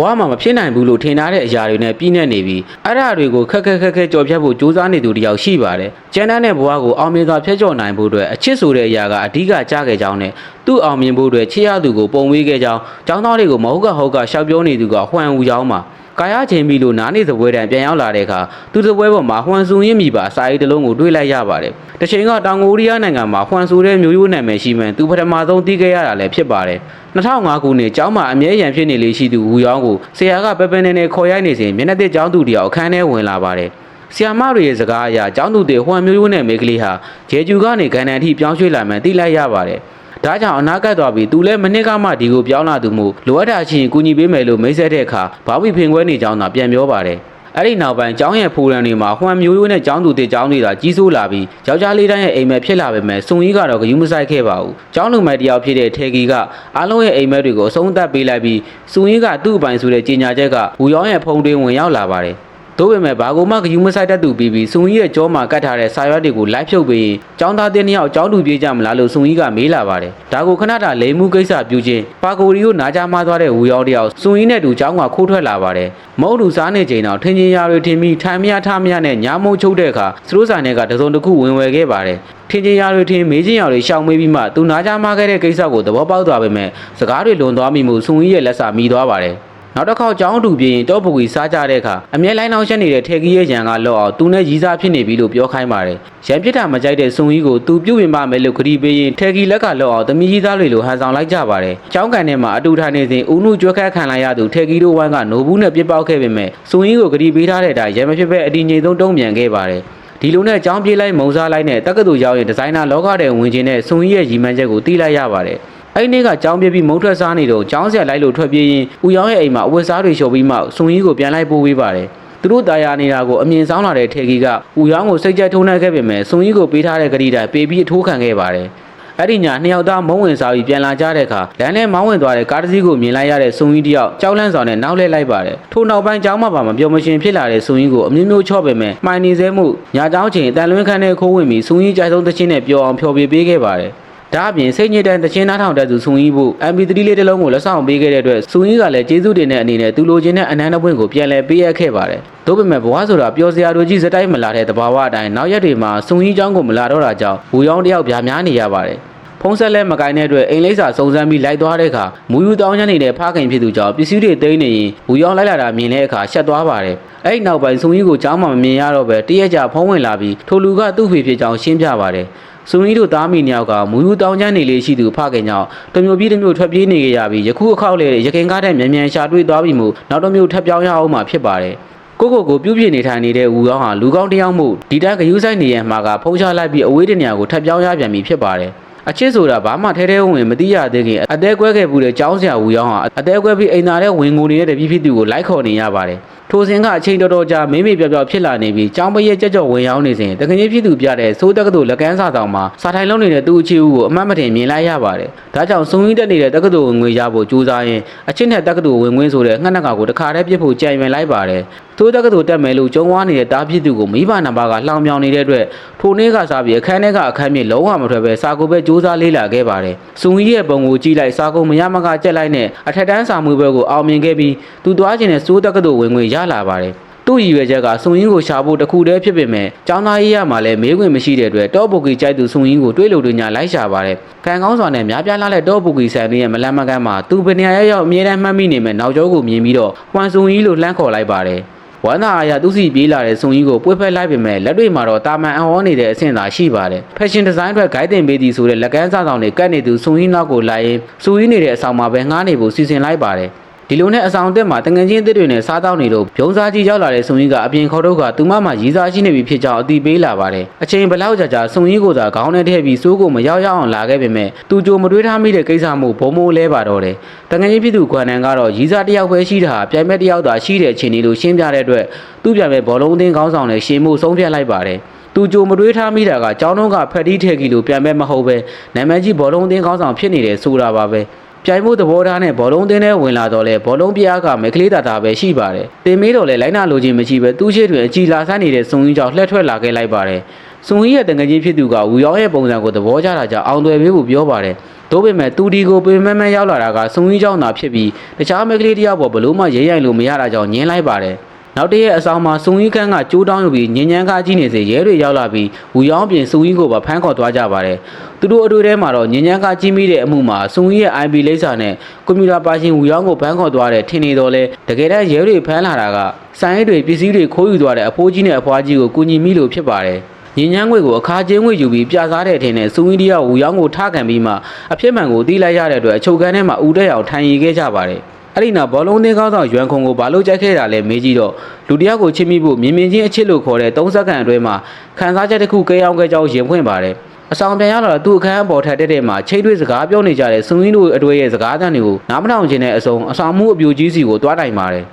ဝမှာမဖြစ်နိုင်ဘူးလို့ထင်ထားတဲ့အရာတွေနဲ့ပြည့်နေနေပြီးအဲ့ဒါတွေကိုခက်ခက်ကြော်ဖြတ်ဖို့ကြိုးစားနေသူတယောက်ရှိပါတယ်ကျန်တဲ့ဘဝကိုအောင်မြင်စွာဖျက်ချော်နိုင်ဖို့အတွက်အချစ်ဆိုတဲ့အရာကအဓိကကြားခဲ့ကြောင်းနဲ့သူ့အောင်မြင်ဖို့အတွက်ချစ်ရသူကိုပုံဝေးခဲ့ကြောင်းကျောင်းသားတွေကိုမဟုတ်ကရှောက်ပြောနေသူကဟွမ်ဦးကြောင်းမှာကာယချင်းပြီလို့နားနေစပွဲတန်ပြန်ရောက်လာတဲ့အခါသူစပွဲပေါ်မှာဟွမ်ဆူရင်းမိပါစာရေးတစ်လုံးကိုတွေ့လိုက်ရပါတယ်။တစ်ချိန်ကတောင်ကိုရီးယားနိုင်ငံမှာဟွမ်ဆူတဲ့မျိုးရိုးနာမည်ရှိမှန်သူပထမဆုံးသိခဲ့ရတာလည်းဖြစ်ပါတယ်။2005ခုနှစ်ကျောင်းမှာအမြဲရန်ဖြစ်နေလေရှိသူဝူယောင်းကိုဆရာကပဲနေခေါ်ရိုက်နေစဉ်မျက်နှာသစ်ကျောင်းသူတယောက်အခန်းထဲဝင်လာပါတယ်။ဆရာမတွေရဲ့စကားအရကျောင်းသူတွေဟွမ်မျိုးရိုးနဲ့မိကလေးဟာဂျေဂျူကနေဂန်နန်ထိပြောင်းရွှေ့လာမှန်းသိလိုက်ရပါတယ်။ဒါကြောင့်အနာကတ်သွားပြီးသူလည်းမနစ်ကမှဒီကိုပြောင်းလာသူမို့လိုအပ်တာချင်းကူညီပေးမယ်လို့မိတ်ဆက်တဲ့အခါဘောက်ဘီဖင်ခွဲနေကြောင်းသာပြန်ပြောပါတယ်။အဲ့ဒီနောက်ပိုင်းကျောင်းရဲ့ဖိုရန်တွေမှာဟွမ်မျိုးရိုးနဲ့ကျောင်းသူတွေကျောင်းတွေသာကြီးစိုးလာပြီးယောက်ျားလေးတိုင်းရဲ့အိမ်မက်ဖြစ်လာပေမဲ့စုံကြီးကတော့ဂယုမဆိုင်ခဲ့ပါဘူး။ကျောင်းလူမိုက်တယောက်ဖြစ်တဲ့ထေဂီကအားလုံးရဲ့အိမ်မက်တွေကိုအဆုံးသတ်ပေးလိုက်ပြီးစုံကြီးကသူ့အပိုင်ဆိုတဲ့ကြေညာချက်ကဝူယောင်းရဲ့ဖုန်းတွင်းဝင်ရောက်လာပါတယ်။တို့ပေမဲ့ဘာကိုမှဂယုမဆိုင်တတ်သူပြီးစုံကြီးရဲ့ကြောမှာကတ်ထားတဲ့စာရွက်တွေကိုလိုက်ဖြုတ်ပြီးကျောင်းသားတင်းနှစ်ယောက်ကျောင်းသူပြေးကြမလားလို့စုံကြီးကမေးလာပါတယ်။ဒါကိုခဏတာလိမ်မှုကိစ္စပြုခြင်းပါကိုရီကိုနားကြမှားသွားတဲ့ဝူယောင်းတယောက်စုံကြီးနဲ့တူကျောင်းကခိုးထွက်လာပါတယ်။မုံလူစားနေချိန်တော့ထင်ကြီးရာတွေထင်ပြီးထိုင်မရထားမရနဲ့ညာမုံချုပ်တဲ့အခါစတိုးဆိုင်တွေကတစုံတစ်ခုဝင်ဝယ်ခဲ့ပါတယ်။ထင်ကြီးရာတွေထင်မေးချင်းရာတွေရှောင်မေးပြီးမှသူနားကြမှားခဲ့တဲ့ကိစ္စကိုသဘောပေါက်သွားပေမဲ့စကားတွေလွန်သွားမိမှုစုံကြီးရဲ့လက်စာမိသွားပါတယ်။နောက်တစ်ခေါက်ကျောင်းတူပြင်းတောပူကြီးစားကြတဲ့အခါအမြဲလိုင်းအောင်ရှက်နေတဲ့ထေကြီးရဲ့ရန်ကလော့အောင်သူနဲ့ရီးစားဖြစ်နေပြီလို့ပြောခိုင်းပါတယ်။ရန်ပြစ်တာမကြိုက်တဲ့စုံကြီးကိုသူပြုတ်ဝင်ပါမယ်လို့ခရီးပေးရင်ထေကြီးလက်ကလော့အောင်သမီးကြီးသားတွေလိုဟန်ဆောင်လိုက်ကြပါတယ်။ကျောင်းကန်ထဲမှာအတူထိုင်နေစဉ်ဦးနုကြွက်ခတ်ခံလိုက်ရသူထေကြီးတို့ဝိုင်းကနိုဘူးနဲ့ပြစ်ပေါက်ခဲ့ပေမဲ့စုံကြီးကိုခရီးပေးထားတဲ့အတိုင်းရန်မဖြစ်ပဲအတီငိမ်ဆုံးတုံ့ပြန်ခဲ့ပါတယ်။ဒီလိုနဲ့ကျောင်းပြေးလိုက်မုံစားလိုက်နဲ့တက္ကသိုလ်ရောက်ရင်ဒီဇိုင်နာလောကတဲ့ဝင်ခြင်းနဲ့စုံကြီးရဲ့ရည်မှန်းချက်ကိုသိလိုက်ရပါတယ်။အဲ့ဒီနေ့ကကျောင်းပြပြီးမုံထွက်စားနေတော့ကျောင်းဆရာလိုက်လို့ထွက်ပြေးရင်ဦးရောင်းရဲ့အိမ်မှာအဝတ်စားတွေလျှော်ပြီးမှစုံကြီးကိုပြန်လိုက်ပို့ပေးပါတယ်။သူတို့တာယာနေတာကိုအမြင်ဆောင်လာတဲ့ထေကြီးကဦးရောင်းကိုစိတ်ကြက်ထုံးနှက်ခဲ့ပေမဲ့စုံကြီးကိုပေးထားတဲ့ဂရီတိုင်ပေးပြီးအထိုးခံခဲ့ပါတယ်။အဲ့ဒီညနှစ်ယောက်သားမုံဝင်စားပြီးပြန်လာကြတဲ့အခါလမ်းထဲမောင်းဝင်သွားတဲ့ကားတစ်စီးကိုမြင်လိုက်ရတဲ့စုံကြီးတယောက်ကြောက်လန့်စွာနဲ့နောက်လှည့်လိုက်ပါတယ်။ထို့နောက်ပိုင်းကျောင်းမှာပါမပြောမရှင်ဖြစ်လာတဲ့စုံကြီးကိုအမျိုးမျိုးချော့ပေမဲ့မှိုင်နေစေမှုညကျောင်းချိန်အတန်လွင်းခန်းထဲခိုးဝင်ပြီးစုံကြီးကြိုက်ဆုံးသချင်းနဲ့ပျော်အောင်ဖျော်ဖြေပေးခဲ့ပါတယ်။ဒါအပြင်စိတ်ညစ်တဲ့တချင်းနားထောင်တဲ့သူစုံကြီးဖို့ MP3 လေးတစ်လုံးကိုလက်ဆောင်ပေးခဲ့တဲ့အတွက်စုံကြီးကလည်းကျေးဇူးတင်တဲ့အနေနဲ့သူလိုချင်တဲ့အနမ်းတစ်ပွင့်ကိုပြန်လည်ပေးအပ်ခဲ့ပါတယ်။ဒါပေမဲ့ဘဝဆိုတာပျော်စရာတို့ကြီးစတိုက်မလာတဲ့တဘာဝအတိုင်းနောက်ရက်တွေမှာစုံကြီးเจ้าကိုမလာတော့တာကြောင့်ဝူယောင်းတယောက်ဗျာများနေရပါတယ်။ဖုံးဆက်လဲမကင်တဲ့အတွက်အိမ်လိပ်စာစုံစမ်းပြီးလိုက်သွားတဲ့အခါမူယူတောင်းချမ်းနေတဲ့ဖခင်ဖြစ်သူကြောင့်ပစ္စည်းတွေသိမ်းနေရင်ဝူယောင်းလိုက်လာတာမြင်တဲ့အခါရှက်သွားပါတယ်။အဲ့ဒီနောက်ပိုင်းစုံကြီးကိုเจ้าမှမမြင်ရတော့ပဲတရက်ကြာဖုံးဝင်လာပြီးထိုလူကသူ့ဖေဖြစ်ကြောင်းရှင်းပြပါတယ်။စုံကြီးတို့သားမိနှစ်ယောက်ကမူယူတောင်းချမ်းနေလေးရှိသူဖခင်ကြောင့်တမျိုးပြီးတမျိုးထွက်ပြေးနေကြရပြီးယခုအခောက်လေရခင်ကားတဲ့မြန်ရှာတွေ့သွားပြီးမှနောက်တစ်မျိုးထပ်ပြောင်းရအောင်မှဖြစ်ပါတယ်။ကိုပြုတ်ပြနေထိုင်နေတဲ့ဝူရောင်းဟာလူကောင်းတစ်ယောက်မှုဒီတိုင်းဂယုဆိုင်နေရမှာကဖုံးချလိုက်ပြီးအဝေးတနေရာကိုထပ်ပြောင်းရပြန်ပြီဖြစ်ပါတယ်။အချစ်ဆိုတာဘာမှထဲဝင်မသိရသေးခင်အသေးကွဲခဲ့မှုတဲ့ကျောင်းဆရာဝူရောင်းဟာအသေးကွဲပြီးအိမ်သားတဲ့ဝင်ငိုနေတဲ့တပည့်ဖြစ်သူကိုလိုက်ခေါ်နေရပါတယ်။ထိုစဉ်ကအချိန်တော်ကြာမိမိပြောင်ဖြစ်လာနေပြီးကျောင်းပရဲ့ကြက်ကြော်ဝင်ရောက်နေစဉ်တကယ်ကြီးဖြစ်သူပြတဲ့စိုးတက္ကသိုလ်လက်ကန်းစာဆောင်မှာစာထိုင်လုံးနေတဲ့သူ့အခြေဦးကိုအမှတ်မတင်မြင်လိုက်ရပါတယ်။ဒါကြောင့်စုံကြီးတက်နေတဲ့တက္ကသိုလ်ဝင်ငွေရဖို့ကြိုးစားရင်အချစ်နဲ့တက္ကသိုလ်ဝင်ငွေဆိုတဲ့ငှက်နှက်ကကိုတခါတည်းပြစ်ဖို့ကြံရွယ်လိုက်ပါတယ်။သူတက္ကသိုလ်တက်မယ်လို့ကြုံဝါနေတဲ့တားဖြစ်သူကိုမိဘနံပါတ်ကလှောင်ပြောင်နေတဲ့အတွက်ထိုနေ့ကစားပြီးအခန်းထဲကအခန်းမြေလုံးဝမထွက်ပဲစာကိုပဲစူးစမ်းလေးလာခဲ့ပါတယ်။စုံကြီးရဲ့ပုံကိုကြည့်လိုက်စာကိုမရမကကြက်လိုက်နဲ့အထက်တန်းစာမှုဘက်ကိုအောင်မြင်ခဲ့ပြီးသူသွားခြင်းနဲ့စိုးတက္ကသိုလ်ဝင်ငွေရလာပါတယ်။သူ့ရည်ရွယ်ချက်ကစုံရင်းကိုရှာဖို့တခုတည်းဖြစ်ပေမဲ့ကျောင်းသားရေးရမှာလည်းမေးခွင့်မရှိတဲ့အတွက်တောပုတ်ကြီးကြိုက်သူစုံရင်းကိုတွေးလို့တွေညာလိုက်ရှာပါတယ်။ခံကောင်းစွာနဲ့များပြားလာတဲ့တောပုတ်ကြီးဆန်ရဲ့မလန်းမကန်းမှာသူပင်ရရောက်အမြဲတမ်းမှတ်မိနေမဲ့နောက်ကျောကိုမြင်ပြီးတော့ဟွမ်စုံကြီးလို့လှမ်းခေါ်လိုက်ပါတယ်။ဝမ်းသာအားရသူစီပြေးလာတဲ့စုံကြီးကိုပွေ့ဖက်လိုက်ပေမဲ့လက်တွေမှာတော့တာမန်အဟောနေတဲ့အဆင့်သာရှိပါတယ်။ Fashion Design အတွက်ဂိုင်းတင်ပေးသည်ဆိုတဲ့လက်ကမ်းစားဆောင်တွေကတ်နေသူစုံကြီးနောက်ကိုလိုက်ရင်စုံကြီးနေတဲ့အဆောင်မှာပဲငှားနေဖို့စီစဉ်လိုက်ပါတယ်။ဒီလိုနဲ့အဆောင်အသစ်မှာတငငချင်းအသစ်တွေနဲ့စားတောက်နေတော့ပြုံးစားကြီးရောက်လာတဲ့စုံကြီးကအပြင်ခေါ်တော့ကသူမမှရီးစားရှိနေပြီဖြစ်ကြောင်းအသိပေးလာပါတယ်။အချိန်ဘလောက်ကြာစုံကြီးကိုသာခေါင်းနဲ့ထည့်ပြီးစိုးကိုမရောက်အောင်လာခဲ့ပေမဲ့သူကြိုမတွေးထားမိတဲ့ကိစ္စမှုဘုံမိုးလဲပါတော့တယ်။တငငချင်းဖြစ်သူခွန်နန်ကတော့ရီးစားတယောက်ပဲရှိတာပြိုင်မဲ့တယောက်သာရှိတဲ့အခြေအနေလို့ရှင်းပြတဲ့အတွက်သူ့ပြိုင်မဲ့ဘောလုံးအသင်းခေါင်းဆောင်နဲ့ရှင်းမှုဆုံးဖြတ်လိုက်ပါတယ်။သူကြိုမတွေးထားမိတာကကျောင်းတုံးကဖက်တီးထည့်ကီလို့ပြန်မဲ့မဟုတ်ပဲနာမည်ကြီးဘောလုံးအသင်းခေါင်းဆောင်ဖြစ်နေတယ်ဆိုတာပါပဲ။ပြိုင်မှုသဘောထားနဲ့ဘောလုံးတင်းထဲဝင်လာတော့လဲဘောလုံးပြားကမကလေးတာပဲရှိပါတယ်။တင်မေးတော့လဲလိုက်နာလိုခြင်းမရှိပဲသူ့ရှိတွင်အကြည်လာဆန်းနေတဲ့စုံကြီးကြောင့်လှက်ထွက်လာခဲ့လိုက်ပါတယ်။စုံကြီးရဲ့တငယ်ချင်းဖြစ်သူကဝူရောင်းရဲ့ပုံစံကိုသဘောကျတာကြောင့်အောင်သွယ်ပေးဖို့ပြောပါတယ်။ သို့ပေမဲ့သူဒီကိုပင်မမရောက်လာတာကစုံကြီးကြောင့်သာဖြစ်ပြီးတခြားမိန်းကလေးတယောက်ပေါ်ဘလို့မှရဲရိုင်လို့မရတာကြောင့်ညင်းလိုက်ပါတယ်နောက်တရက်အဆောင်မှာစုံကြီးခန်းကကြိုးတောင်းယူပြီးညဉ့်ညမ်းကားကြီးနေစေရဲတွေရောက်လာပြီးဝူရောင်းပြင်စုံကြီးကိုပါဖမ်းခေါ်သွားကြပါတယ်သူတို့အတွေ့အထဲမှာတော့ညဉ့်ညမ်းကားကြီးမိတဲ့အမှုမှာစုံကြီးရဲ့ IP လိပ်စာနဲ့ကွန်ပျူတာပါရှင်ဝူရောင်းကိုဖမ်းခေါ်သွားတဲ့ထင်နေတော့လဲတကယ်တမ်းရဲတွေဖမ်းလာတာကစိုင်းတွေပစ္စည်းတွေခိုးယူသွားတဲ့အဖိုးကြီးနဲ့အဖွားကြီးကိုကူညီမိလို့ဖြစ်ပါတယ်ညဉ့်ညမ်းငွေကိုအခါကျင်းငွေယူပြီးပြစားတဲ့အထင်နဲ့စုံကြီးတယောက်ဝူရောင်းကိုထားခံပြီးမှအဖြစ်မှန်ကိုသိလိုက်ရတဲ့အတွက်အချုပ်ခန်းထဲမှာဦးတဲ့အောင်ထိုင်ရခဲ့ကြပါတယ်အဲ့ဒီနောက်ဘောလုံးသင်းကောင်းဆောင်ရွမ်ခုံကိုဘာလို့ကြိုက်ခဲ့တာလဲမေးကြည့်တော့လူတယောက်ကိုချစ်မိဖို့မြင်မြင်ချင်းအချစ်လို့ခေါ်တဲ့30စက္ကန့်အတွင်းမှာခံစားချက်တစ်ခုကြေးအောင်ကြကြောင်းရင်ဖွင့်ပါတယ်အဆောင်ပြန်ရောက်လာသူ့အခန်းအပေါ်ထက်တဲ့မှာချိတ်တွေစကားပြောနေကြတဲ့စုံရင်းတို့အတွေ့ရဲ့စကားသံတွေကိုနားမထောင်ခြင်းနဲ့အစုံအဆောင်မှုအပြိုကြီးစီကိုတွားတိုင်ပါတယ်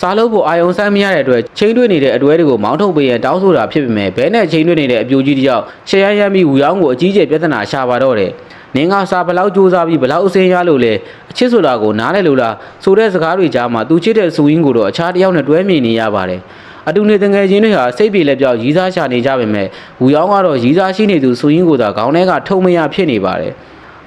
စားလို့ဖို့အာယုံဆိုင်မရတဲ့အတွက်ချိန်တွေ့နေတဲ့အတွေ့တွေကိုမောင်းထုတ်ပေးရန်တောင်းဆိုတာဖြစ်ပေမဲ့ဘဲနဲ့ချိန်တွေ့နေတဲ့အပြိုကြီးတယောက်ရှယ်ရမ်းပြီးဝူရောင်းကိုအကြီးကျယ်ပြဿနာရှာပါတော့တယ်နင်းကစာဘလောက်စူးစမ်းပြီးဘလောက်အစင်းရလို့လဲအချစ်ဆိုတာကိုနားလဲလို့လားဆိုတဲ့စကားတွေကြားမှာသူချစ်တဲ့စူရင်းကိုတော့အခြားတစ်ယောက်နဲ့တွဲမြင်နေရပါတယ်အတူနေတငယ်ချင်းတွေဟာစိတ်ပြေလက်ပြောက်ရီးစားရှာနေကြပေမဲ့ဝူရောင်းကတော့ရီးစားရှိနေသူစူရင်းကိုသာခေါင်းထဲကထုံမရဖြစ်နေပါတယ်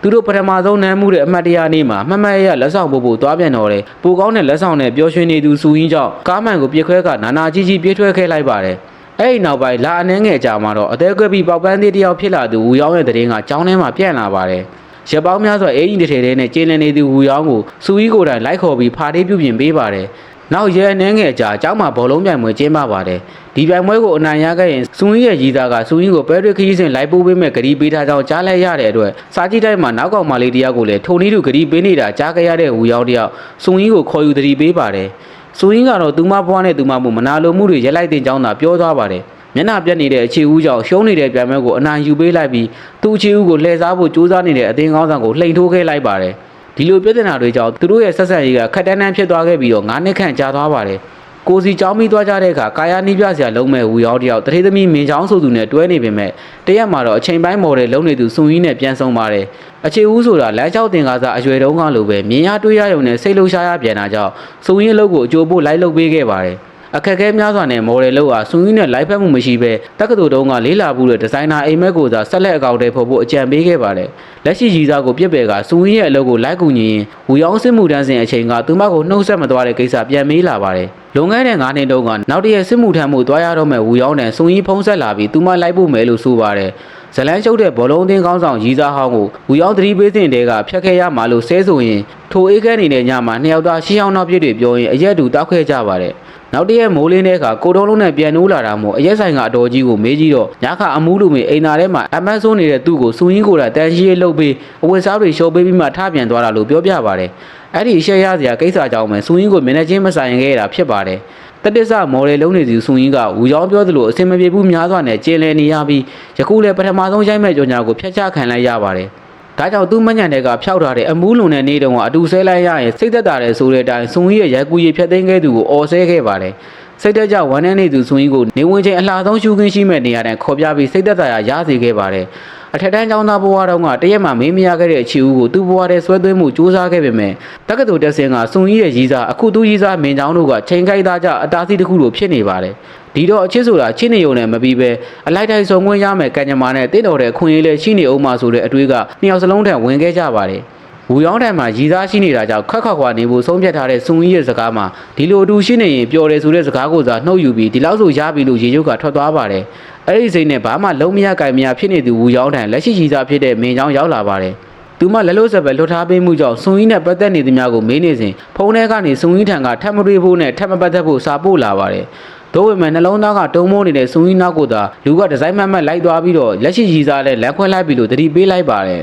သူတို့ပထမဆုံးနမ်းမှုတဲ့အမှတ်တရနေ့မှာမှတ်မှတ်ရလက်ဆောင်ဖို့သွားပြန်တော့တယ်ပိုကောင်းတဲ့လက်ဆောင်နဲ့ပျော်ရွှင်နေသူစူရင်းကြောင့်ကားမှန်ကိုပြစ်ခွဲကနာနာကြီးကြီးပြေးထွဲခဲ့လိုက်ပါတယ်အဲ့ဒီနောက်ပိုင်းလာအနှဲငယ်ကြာမှာတော့အသေးကွက်ပြီးပေါက်ပန်းသေးတယောက်ဖြစ်လာသူဝူရောင်းရဲ့တရင်ကကြောင်းထဲမှာပြန့်လာပါတယ်ရက်ပေါင်းများစွာအင်းကြီးတစ်ထည်ထဲနဲ့ကျင်းလည်နေသူဝူရောင်းကိုစူကြီးကိုယ်တိုင်လိုက်ခေါ်ပြီးဖားသေးပြုပြင်ပေးပါတယ်။နောက်ရဲနှဲငယ်ကြာအเจ้าမှာဘောလုံးပြိုင်ပွဲကျင်းပပါတယ်။ဒီပြိုင်ပွဲကိုအနိုင်ရခဲ့ရင်စူကြီးရဲ့ရည်သားကစူကြီးကိုပဲရစ်ခရီးစဉ်လိုက်ပို့ပေးမဲ့ဂရီပေးထားကြောင်းကြားလိုက်ရတဲ့အတွက်စာကြည့်တိုင်းမှာနောက်ကောင်မလေးတယောက်ကိုလည်းထုံနီးသူဂရီပေးနေတာကြားခဲ့ရတဲ့ဝူရောင်းတယောက်စူကြီးကိုခေါ်ယူသတိပေးပါတယ်။စူကြီးကတော့သူမဘွားနဲ့သူမမှုမနာလိုမှုတွေရက်လိုက်တဲ့ကြောင်းသာပြောသွားပါတယ်။မျက်နှာပြက်နေတဲ့အခြေဦးကြောင့်ရှုံးနေတဲ့ပြိုင်ပွဲကိုအနိုင်ယူပေးလိုက်ပြီးသူ့အခြေဦးကိုလှည့်စားဖို့ကြိုးစားနေတဲ့အသင်းကောင်းဆောင်ကိုလှိန်ထိုးခဲ့လိုက်ပါတယ်ဒီလိုပြဿနာတွေကြောင့်သူတို့ရဲ့ဆက်ဆံရေးကခက်တန်းတန်းဖြစ်သွားခဲ့ပြီးတော့9နှစ်ခန့်ကြာသွားပါတယ်ကိုစီကြောင်းပြီးသွားကြတဲ့အခါကာယနိပြစရာလုံးမဲ့ဝူရောင်းတယောက်တထေးသမီးမင်းချောင်းဆိုသူနဲ့တွဲနေပေမဲ့တရက်မှာတော့အချိန်ပိုင်းမော်ဒယ်လုံးနေသူစွန်ကြီးနဲ့ပြန်ဆောင်ပါတယ်အခြေဦးဆိုတာလမ်းလျှောက်တင်ကားစားအရွယ်တုံးကလိုပဲမြင်ရတွေးရရုံနဲ့စိတ်လှုပ်ရှားရပြန်တာကြောင့်စွန်ကြီးအလုပ်ကိုအကျိုးပို့လိုက်လုပ်ပေးခဲ့ပါတယ်အခက်အခဲများစွာနဲ့မော်ဒယ်လောက်အားစူးကြီးနဲ့လိုက်ဖက်မှုမရှိဘဲတက္ကသိုလ်တုန်းကလေးလာဘူးတဲ့ဒီဇိုင်နာအိမ်မက်ကိုသာဆက်လက်အကောင့်တွေဖော်ဖို့အကြံပေးခဲ့ပါတယ်လက်ရှိရည်စားကိုပြစ်ပယ်ကစူးကြီးရဲ့အလုပ်ကိုလိုက်ကူညီရင်ဝူရောင်းစစ်မှုတန်းစဉ်အချိန်ကသူမကိုနှုတ်ဆက်မသွားတဲ့ကိစ္စပြန်မေးလာပါတယ်လွန်ခဲ့တဲ့9နှစ်တုန်းကနောက်တည့်စစ်မှုထမ်းမှုသွားရတော့မဲ့ဝူရောင်းနဲ့စူးကြီးဖုံးဆက်လာပြီးသူမလိုက်ဖို့မယ်လို့ဆိုပါတယ်ဇလန်းကျုပ်တဲ့ဘောလုံးအသင်းကောင်းဆောင်ရည်စားဟောင်းကိုဝူရောင်းသတိပေးစဉ်တဲကဖျက်ခဲ့ရမှာလို့ဆဲဆိုရင်ထိုအေးခဲနေတဲ့ညမှာနှစ်ယောက်သားရှီအောင်နောက်ပြည့်တွေပြောရင်အရက်တူတောက်ခဲ့ကြပါတယ်နောက်တရက်မိုးလင်းတဲ့အခါကိုတုံးလုံးနဲ့ပြန်နိုးလာတာမို့အရက်ဆိုင်ကအတော်ကြီးကိုမေးကြည့်တော့ညခအမှုလူမေအိမ်သားထဲမှာအမတ်ဆိုးနေတဲ့သူ့ကိုစူရင်းကိုယ်တိုင်တန်ရှင်းလှုပ်ပြီးအဝတ်စားတွေရှော့ပေးပြီးမှထပြန်သွားတာလို့ပြောပြပါတယ်အဲ့ဒီရှက်ရစရာကိစ္စကြောင့်ပဲစူရင်းကိုမျက်နှာချင်းမဆိုင်ခဲ့တာဖြစ်ပါတယ်တတစ္ဆမော်ဒယ်လုံးနေသူစူရင်းကဝူရောင်းပြောသလိုအစင်မပြေဘူးများစွာနဲ့ကျင်းလည်နေရပြီးယခုလည်းပထမဆုံးရိုက်မဲ့ကြော်ညာကိုဖျက်ချခံလိုက်ရပါတယ်ဒါကြောင့်သူ့မညံတဲ့ကဖျောက်ထားတဲ့အမူးလုံတဲ့နေ့တုန်းကအတူဆဲလိုက်ရရင်စိတ်သက်သာတဲ့ဆိုတဲ့အတိုင်းစူရင်းရဲ့ရိုက်ကူးရဖြတ်သိမ်းခဲ့သူကိုအော်ဆဲခဲ့ပါတယ်စိတ်သက်ကြဝမ်းနဲ့နေသူစူရင်းကိုနေဝင်ချင်းအလှဆုံးရှုခင်းရှိမဲ့နေရာတိုင်းခေါ်ပြပြီးစိတ်သက်သာရစေခဲ့ပါတယ်အထက်တန်းကျောင်းသားဘဝတုန်းကတရက်မှမေးမရခဲ့တဲ့အခြေဦးကိုသူ့ဘဝထဲဆွဲသွင်းမှုစူးစမ်းခဲ့ပေမဲ့တက္ကသိုလ်တက်ဆင်းကစူရင်းရဲ့ရည်စားအခုသူရည်စားမင်းချောင်းတို့ကချိန်ခိုက်သားကြအတားစီတစ်ခုလိုဖြစ်နေပါတယ်ဒီတော့အချစ်ဆိုတာချစ်နေုံနဲ့မပြီးပဲအလိုက်တိုင်းစုံခွင့်ရမယ်ကံကြမ္မာနဲ့တင့်တော်တဲ့အခွင့်အရေးလေးရှိနေအောင်မှဆိုတဲ့အတွေးကနှစ်ယောက်စလုံးထံဝင်ခဲ့ကြပါတယ်ဝူရောင်းတံမှာရည်သားရှိနေတာကြောင့်ခက်ခက်ခွာနေဖို့ဆုံးဖြတ်ထားတဲ့စွန်ကြီးရဲ့စကားမှာဒီလိုအတူရှိနေရင်ပျော်တယ်ဆိုတဲ့စကားကိုသာနှုတ်ယူပြီးဒီလောက်ဆိုရပြီလို့ရေရုပ်ကထွက်သွားပါတယ်အဲ့ဒီစိတ်နဲ့ဘာမှလုံးမရကြိုင်မရဖြစ်နေသူဝူရောင်းတံလက်ရှိရည်သားဖြစ်တဲ့မင်းချောင်းရောက်လာပါတယ်သူမလက်လို့ဆက်ပဲလွတ်ထားပေးမှုကြောင့်စွန်ကြီးနဲ့ပတ်သက်နေသူများကိုမေးနေစဉ်ဖုန်းထဲကနေစွန်ကြီးထံကထပ်မတွေးဖို့နဲ့ထပ်မပတ်သက်ဖို့စာပို့လာပါတယ်ဒို့ပေမဲ့နှလုံးသားကတုံမိုးနေတဲ့စွန်ကြီးနောက်ကိုသာလူကဒီဇိုင်းမှတ်လိုက်သွားပြီးတော့လက်ရှိရည်စားနဲ့လက်ခွဲလိုက်ပြီးလို့တတိပေးလိုက်ပါတယ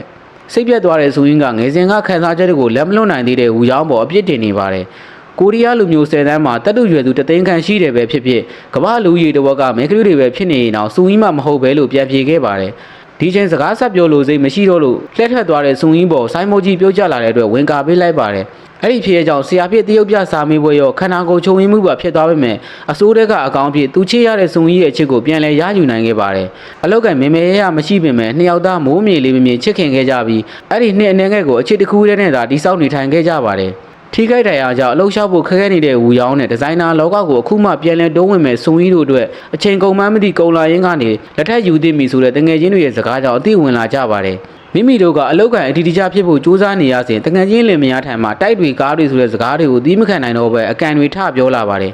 ်စိတ်ပြတ်သွားတဲ့စူရင်းကငယ်စဉ်ကခန်းစားချက်တွေကိုလက်မလွတ်နိုင်သေးတဲ့ဝူရောင်းပေါ်အပြစ်တင်နေပါတယ်ကိုရီးယားလူမျိုး10တန်းမှာတက်တူရွယ်သူတသိန်းခန့်ရှိတယ်ပဲဖြစ်ဖြစ်ကမ္ဘာလူကြီးတစ်ဝက်ကမဲကလေးတွေပဲဖြစ်နေရင်တော့စူရင်းမှမဟုတ်ပဲလို့ပြန်ပြေခဲ့ပါတယ်ဒီချိန်စကားဆက်ပြောလို့စိတ်မရှိတော့လို့လှည့်ထွက်သွားတဲ့စူရင်းပေါ်ဆိုင်းမိုးကြီးပြုတ်ကျလာတဲ့အတွက်ဝင်ကာပေးလိုက်ပါတယ်အဲ့ဒီဖြစ်ရကြောင့်ဆရာဖြစ်တရုတ်ပြစာမေးပွဲရောခန္ဓာကိုယ်ချုံရင်းမှုပါဖြစ်သွားပေမဲ့အစိုးရကအကောင့်ဖြစ်သူချေရတဲ့စုံကြီးရဲ့အချစ်ကိုပြန်လဲရယူနိုင်ခဲ့ပါတယ်အလောက်ကမေမေရမရှိပေမဲ့နှစ်ယောက်သားမိုးမြေလေးမမြေချစ်ခင်ခဲ့ကြပြီးအဲ့ဒီနှစ်အနေငယ်ကိုအချစ်တစ်ခုတည်းနဲ့သာတိစောက်နေထိုင်ခဲ့ကြပါတယ်ထိခိုက်တရားကြောင့်အလုပ်လျှောက်ဖို့ခက်ခဲနေတဲ့ဝူရောင်းနဲ့ဒီဇိုင်နာလောကကိုအခုမှပြန်လဲတိုးဝင်မဲ့စုံကြီးတို့အတွက်အချိန်ကုန်မှန်းမသိကုန်လာရင်းကနေလက်ထက်ယူသိမိဆိုတဲ့တငယ်ချင်းတွေရဲ့စကားကြောင့်အသိဝင်လာကြပါတယ် မိမိတို့ကအလောက်ကန်အတီတီချဖြစ်ဖို့ကြိုးစားနေရစဉ်တငယ်ချင်းလင်မယားထံမှတိုက်တွေကားတွေဆိုတဲ့စကားတွေကိုသီးမခံနိုင်တော့ပဲအကန်တွေထပြောလာပါတယ်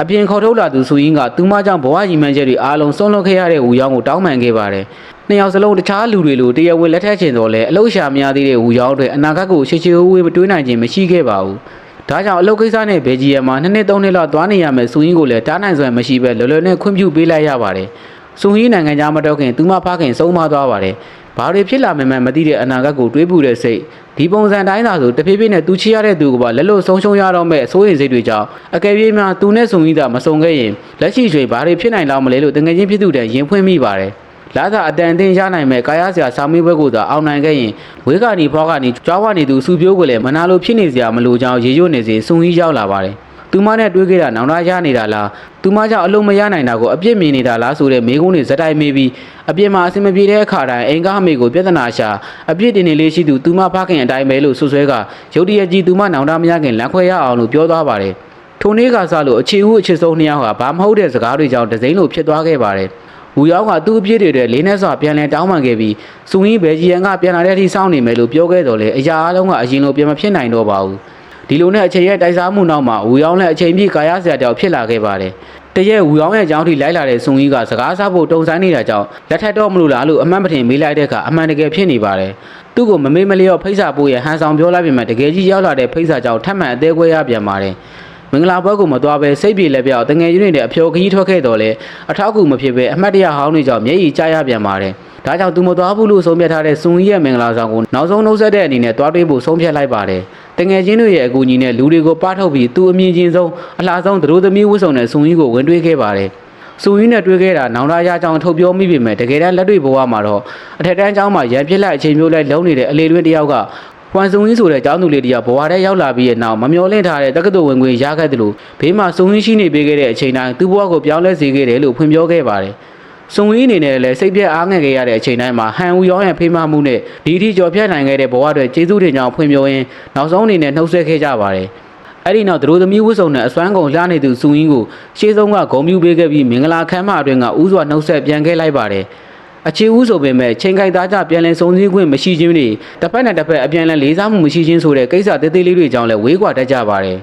အပြင်ခေါ်ထုတ်လာသူဆိုရင်ကသူမကြောင့်ဘဝရည်မှန်းချက်တွေအားလုံးဆုံးလွတ်ခဲ့ရတဲ့ဝူရောင်းကိုတောင်းပန်ခဲ့ပါတယ်နှစ်ယောက်စလုံးတခြားလူတွေလိုတရားဝင်လက်ထက်ချင်တော့လဲအလောက်ရှာမရသေးတဲ့ဝူရောင်းတွေအနာဂတ်ကိုရှေ့ရှေ့ဝေးမတွေးနိုင်ခြင်းမရှိခဲ့ပါဘူးဒါကြောင့်အလုပ်ကိစ္စနဲ့ဘယ်ဂျီယံမှာ2နှစ်3နှစ်လောက်သွားနေရမယ်ဆိုရင်ကိုလည်းတားနိုင်စွမ်းမရှိပဲလော်လော်နဲ့ခွင့်ပြုပေးလိုက်ရပါတယ်ဆိုရင်နိုင်ငံသားမတော့ခင်သူမဖခင်ဆုံးမသွားပါတယ်ဘာတွေဖြစ်လာမှန်းမသိတဲ့အနာဂတ်ကိုတွေးပူတဲ့စိတ်ဒီပုံစံတိုင်းသာဆိုတဖြည်းဖြည်းနဲ့သူချီရတဲ့သူကပါလက်လို့ဆုံးရှုံးရတော့မဲ့စိုးရိမ်စိတ်တွေကြောင့်အကယ်၍များသူနဲ့ဆုံပြီးသားမဆုံခဲ့ရင်လက်ရှိရွှေဘာတွေဖြစ်နိုင်လောက်မလဲလို့တငယ်ချင်းဖြစ်သူတည်းရင်ဖွင့်မိပါတယ်လာသာအတန်အတင်းရနိုင်မဲ့ကာယဆရာစာမေးပွဲကိုသာအောင်နိုင်ခဲ့ရင်ဝေးကနေဖွားကနေကြွားဝနေသူစုပြိုးကိုလည်းမနာလိုဖြစ်နေစရာမလိုကြောင်းရေရွတ်နေစဉ်စုံကြီးရောက်လာပါတယ်သူမနဲ့တွေးခဲ့တာနောင်တရနေတာလားသူမကြောင့်အလုံးမရနိုင်တာကိုအပြစ်မြင်နေတာလားဆိုတဲ့မေးခွန်းတွေဇက်တိုက်မေးပြီးအပြစ်မှာအစင်မပြေတဲ့အခါတိုင်းအင်္ဂါအမေကိုပြဿနာရှာအပြစ်တင်နေလေးရှိသူသူမဖခင်အတိုင်းပဲလို့ဆွဆွဲကရုတ်တရက်ကြီးသူမနောင်တမရခင်လမ်းခွဲရအောင်လို့ပြောသွားပါတယ်ထိုနေ့ကစားလို့အခြေဦးအခြေဆုံးနှစ်ယောက်ဟာဘာမဟုတ်တဲ့စကားတွေကြောင့်ဒစိမ့်လို့ဖြစ်သွားခဲ့ပါတယ်ဝူရောင်းကသူ့အပြစ်တွေတဲ့လေးနဲ့စွာပြန်လည်တောင်းပန်ခဲ့ပြီးစူရင်ဘယ်ဂျီယန်ကပြန်လာတဲ့အထိစောင့်နေမယ်လို့ပြောခဲ့တော်လဲအရာအလုံးကအရင်လိုပြန်မဖြစ်နိုင်တော့ပါဘူးဒီလိုနဲ့အချိန်ရဲ့တိုက်စားမှုနောက်မှာဝူရောင်းနဲ့အချိန်ပြည့်ကာယဆရာတောင်ဖြစ်လာခဲ့ပါတယ်တရက်ဝူရောင်းရဲ့အကြောင်းထိလိုက်လာတဲ့စုံကြီးကစကားစားဖို့တုံဆိုင်နေတာကြောင့်လက်ထက်တော့မလို့လားလို့အမှန်ပထင်မေးလိုက်တဲ့အခါအမှန်တကယ်ဖြစ်နေပါတယ်သူ့ကိုမမေ့မလျော့ဖိစာပို့ရဟန်ဆောင်ပြောလိုက်ပြန်မှတကယ်ကြီးရောက်လာတဲ့ဖိစာကြောင့်ထပ်မံအသေးခွဲရပြန်ပါတယ်မင်္ဂလာပွဲကိုမသွားပဲစိတ်ပြေလက်ပြောက်တငယ်ချင်းတွေနဲ့အဖျော်ခကြီးထွက်ခဲ့တော့လေအထောက်အကူမဖြစ်ပဲအမှတ်တရဟောင်းတွေကြောင့်မျက်ရည်ကျရပြန်ပါတယ်ဒါကြောင့်သူမသွားဘူးလို့ဆုံးဖြတ်ထားတဲ့စုံကြီးရဲ့မင်္ဂလာဆောင်ကိုနောက်ဆုံးနှုတ်ဆက်တဲ့အနေနဲ့တွားတွေးဖို့ဆုံးဖြတ်လိုက်ပါတယ်တငယ်ချင်းတွေရဲ့အကူအညီနဲ့လူတွေကိုပါထုတ်ပြီးသူအမြင်ချင်းဆုံးအလားဆုံးသူတို့သမီးဝတ်စုံတဲ့စုံကြီးကိုဝင်တွေးခဲ့ပါတယ်စုံကြီးနဲ့တွေးခဲ့တာနောင်တရအကြောင်းထုတ်ပြောမိပေမဲ့တကယ်တမ်းလက်တွေ့ဘဝမှာတော့အထက်တန်းကျောင်းမှာရန်ဖြစ်လိုက်အချိန်မျိုးလိုက်လုံးနေတဲ့အလေတွင်းတယောက်ကပွန်စုံကြီးဆိုတဲ့ကျောင်းသူလေးတယောက်ဘဝထဲရောက်လာပြီးတဲ့နောက်မမျော်လင့်ထားတဲ့တက္ကသိုလ်ဝင်ခွင့်ရခဲ့တယ်လို့ဘေးမှာစုံကြီးရှိနေပေးခဲ့တဲ့အချိန်တိုင်းသူ့ဘဝကိုပြောင်းလဲစေခဲ့တယ်လို့ဖွင့်ပြောခဲ့ပါတယ်စုံကြီးအနေနဲ့လည်းစိတ်ပြည့်အားငယ်ခဲ့ရတဲ့အချိန်တိုင်းမှာဟန်ဦးရောင်းရဲ့ဖေးမမှုနဲ့ဒီအထိကြော်ဖြတ်နိုင်ခဲ့တဲ့ဘဝတွေကျေးဇူးတင်ကြောင်းဖွင့်ပြောရင်းနောက်ဆုံးအနေနဲ့နှုတ်ဆက်ခဲ့ကြပါတယ်အဲ့ဒီနောက်သူတို့သမီးဝတ်စုံနဲ့အစွမ်းကုန်လှနေသူစုံကြီးကိုရှေးဆုံးကဂုံပြူပေးခဲ့ပြီးမင်္ဂလာခမ်းမအတွင်းကဥစွာနှုတ်ဆက်ပြန်ခဲ့လိုက်ပါတယ်အခြေဦးဆိုပေမဲ့ချိန်ခိုက်သားကြပြန်လည်စုံစည်းခွင့်မရှိခြင်းတွေတစ်ဖက်နဲ့တစ်ဖက်အပြန်လည်လေးစားမှုမရှိခြင်းဆိုတဲ့ကိစ္စသေးသေးလေးတွေကြောင့်လည်းဝေးကွာတတ်ကြပါတယ်